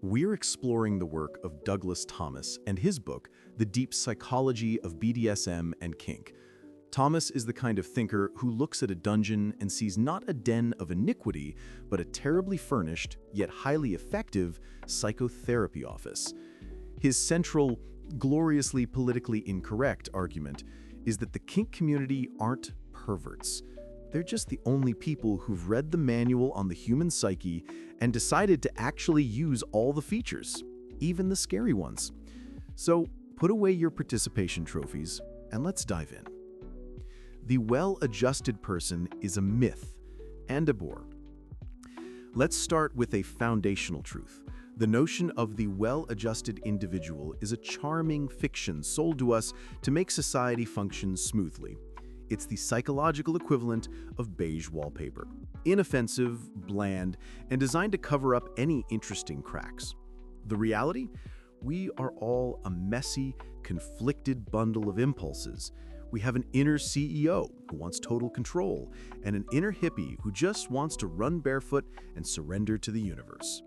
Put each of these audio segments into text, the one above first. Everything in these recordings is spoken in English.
We're exploring the work of Douglas Thomas and his book, The Deep Psychology of BDSM and Kink. Thomas is the kind of thinker who looks at a dungeon and sees not a den of iniquity, but a terribly furnished, yet highly effective, psychotherapy office. His central, gloriously politically incorrect argument is that the kink community aren't perverts. They're just the only people who've read the manual on the human psyche and decided to actually use all the features, even the scary ones. So put away your participation trophies and let's dive in. The well-adjusted person is a myth and a bore. Let's start with a foundational truth. The notion of the well-adjusted individual is a charming fiction sold to us to make society function smoothly. It's the psychological equivalent of beige wallpaper. Inoffensive, bland, and designed to cover up any interesting cracks. The reality? We are all a messy, conflicted bundle of impulses. We have an inner CEO who wants total control, and an inner hippie who just wants to run barefoot and surrender to the universe.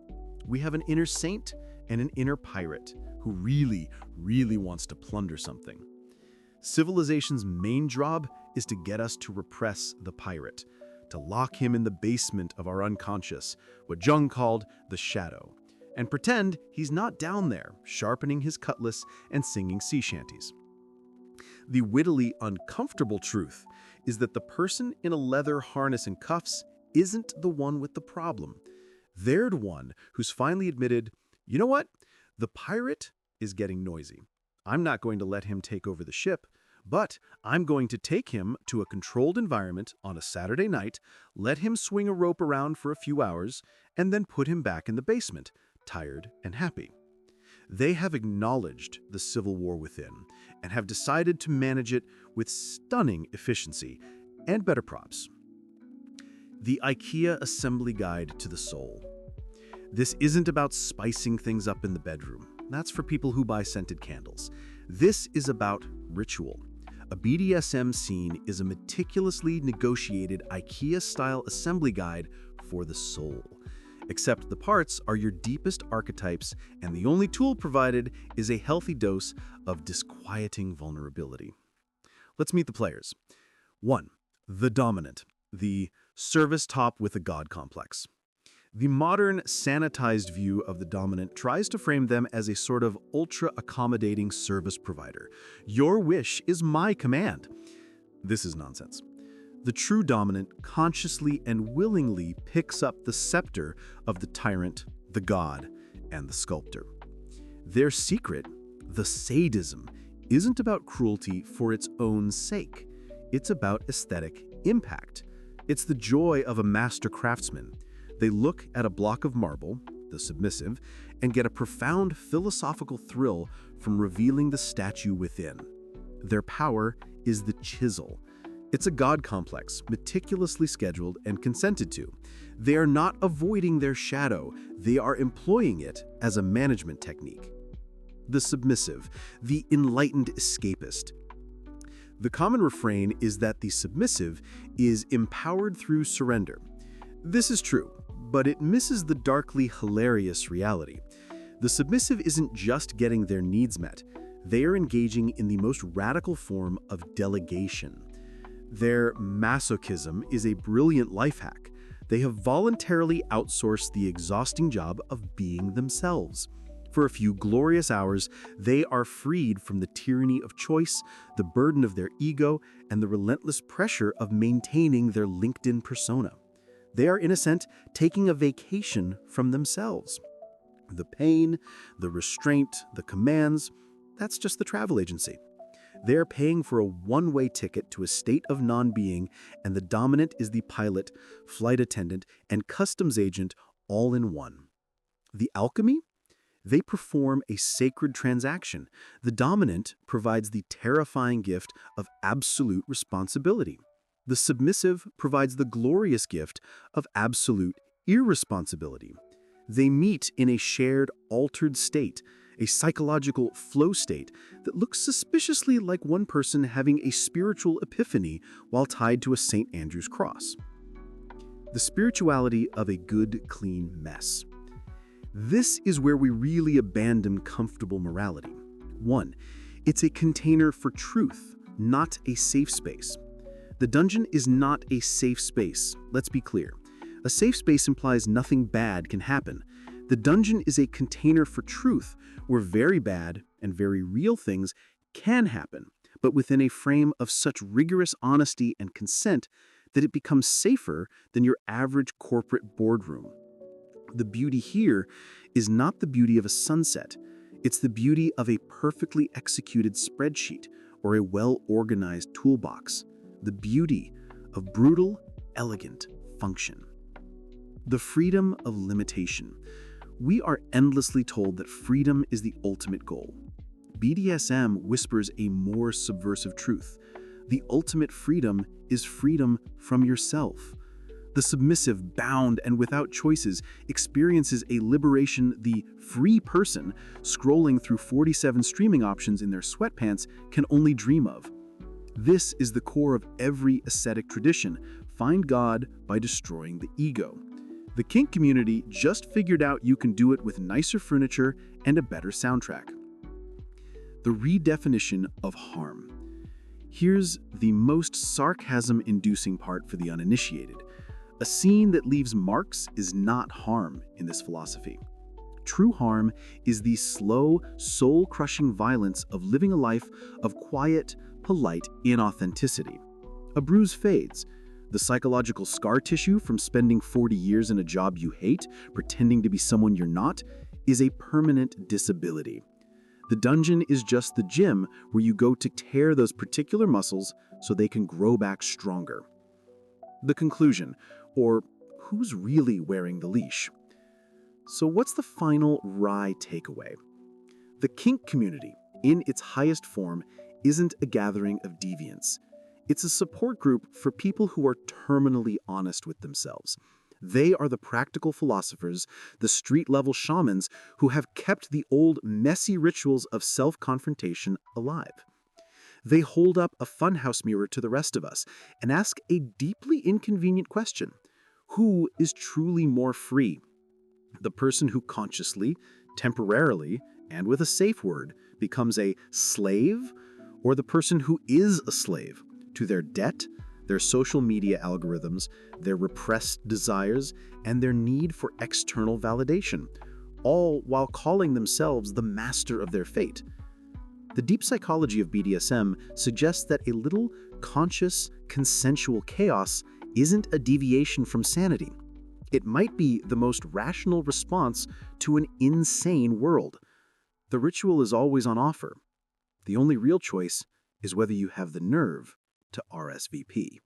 We have an inner saint and an inner pirate who really wants to plunder something. Civilization's main job is to get us to repress the pirate, to lock him in the basement of our unconscious, what Jung called the shadow, and pretend he's not down there, sharpening his cutlass and singing sea shanties. The wittily uncomfortable truth is that the person in a leather harness and cuffs isn't the one with the problem. They're the one who's finally admitted, you know what? The pirate is getting noisy. I'm not going to let him take over the ship, but I'm going to take him to a controlled environment on a Saturday night, let him swing a rope around for a few hours, and then put him back in the basement, tired and happy. They have acknowledged the civil war within and have decided to manage it with stunning efficiency and better props. The IKEA Assembly Guide to the Soul. This isn't about spicing things up in the bedroom. That's for people who buy scented candles. This is about ritual. A BDSM scene is a meticulously negotiated IKEA-style assembly guide for the soul. Except the parts are your deepest archetypes, and the only tool provided is a healthy dose of disquieting vulnerability. Let's meet the players. 1. The dominant, the service top with a god complex. The modern, sanitized view of the dominant tries to frame them as a sort of ultra-accommodating service provider. Your wish is my command. This is nonsense. The true dominant consciously and willingly picks up the scepter of the tyrant, the god, and the sculptor. Their secret, the sadism, isn't about cruelty for its own sake. It's about aesthetic impact. It's the joy of a master craftsman. They look at a block of marble, the submissive, and get a profound philosophical thrill from revealing the statue within. Their power is the chisel. It's a god complex, meticulously scheduled and consented to. They are not avoiding their shadow, they are employing it as a management technique. The submissive, the enlightened escapist. The common refrain is that the submissive is empowered through surrender. This is true, but it misses the darkly hilarious reality. The submissive isn't just getting their needs met. They are engaging in the most radical form of delegation. Their masochism is a brilliant life hack. They have voluntarily outsourced the exhausting job of being themselves. For a few glorious hours, they are freed from the tyranny of choice, the burden of their ego, and the relentless pressure of maintaining their LinkedIn persona. They are, in a sense, taking a vacation from themselves. The pain, the restraint, the commands, that's just the travel agency. They are paying for a one-way ticket to a state of non-being, and the dominant is the pilot, flight attendant, and customs agent all in one. The alchemy? They perform a sacred transaction. The dominant provides the terrifying gift of absolute responsibility. The submissive provides the glorious gift of absolute irresponsibility. They meet in a shared altered state, a psychological flow state that looks suspiciously like one person having a spiritual epiphany while tied to a St. Andrew's cross. The spirituality of a good, clean mess. This is where we really abandon comfortable morality. 1. It's a container for truth, not a safe space. The dungeon is not a safe space, let's be clear. A safe space implies nothing bad can happen. The dungeon is a container for truth, where very bad and very real things can happen, but within a frame of such rigorous honesty and consent that it becomes safer than your average corporate boardroom. The beauty here is not the beauty of a sunset. It's the beauty of a perfectly executed spreadsheet or a well-organized toolbox. The beauty of brutal, elegant function. The freedom of limitation. We are endlessly told that freedom is the ultimate goal. BDSM whispers a more subversive truth. The ultimate freedom is freedom from yourself. The submissive, bound, and without choices experiences a liberation the free person, scrolling through 47 streaming options in their sweatpants, can only dream of. This is the core of every ascetic tradition. Find God by destroying the ego. The kink community just figured out you can do it with nicer furniture and a better soundtrack. The redefinition of harm. Here's the most sarcasm-inducing part for the uninitiated. A scene that leaves marks is not harm in this philosophy. True harm is the slow, soul-crushing violence of living a life of quiet, polite inauthenticity. A bruise fades. The psychological scar tissue from spending 40 years in a job you hate, pretending to be someone you're not, is a permanent disability. The dungeon is just the gym where you go to tear those particular muscles so they can grow back stronger. The conclusion, or who's really wearing the leash? So what's the final wry takeaway? The kink community, in its highest form, isn't a gathering of deviants. It's a support group for people who are terminally honest with themselves. They are the practical philosophers, the street-level shamans who have kept the old, messy rituals of self-confrontation alive. They hold up a funhouse mirror to the rest of us and ask a deeply inconvenient question. Who is truly more free? The person who consciously, temporarily, and with a safe word, becomes a slave, or the person who is a slave to their debt, their social media algorithms, their repressed desires, and their need for external validation, all while calling themselves the master of their fate. The deep psychology of BDSM suggests that a little conscious, consensual chaos isn't a deviation from sanity. It might be the most rational response to an insane world. The ritual is always on offer. The only real choice is whether you have the nerve to RSVP.